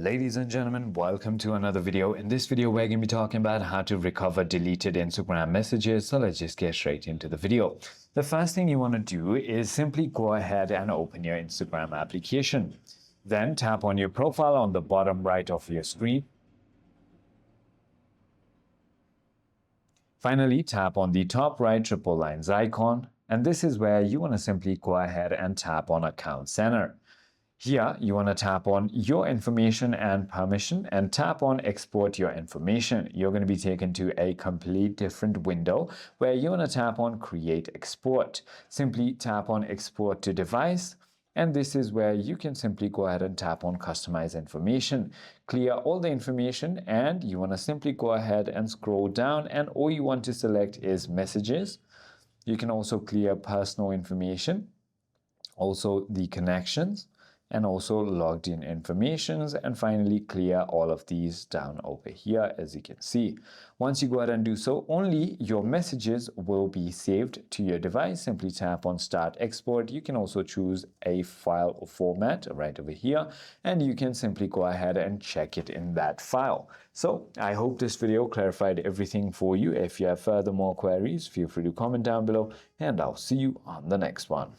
Ladies and gentlemen, welcome to another video. In this video, we're going to be talking about how to recover deleted Instagram messages. So let's just get straight into the video. The first thing you want to do is simply go ahead and open your Instagram application. Then tap on your profile on the bottom right of your screen. Finally, tap on the top right triple lines icon. And this is where you want to simply go ahead and tap on Account Center. Here, you want to tap on Your Information and Permission and tap on Export Your Information. You're going to be taken to a complete different window where you want to tap on Create Export. Simply tap on Export to Device. And this is where you can simply go ahead and tap on Customize Information. Clear all the information and you want to simply go ahead and scroll down, and all you want to select is Messages. You can also clear personal information, also the connections, and also logged in informations, and finally clear all of these down over here, as you can see. Once you go ahead and do so, only your messages will be saved to your device. Simply tap on Start Export. You can also choose a file or format right over here, and you can simply go ahead and check it in that file. So I hope this video clarified everything for you. If you have further more queries, feel free to comment down below, and I'll see you on the next one.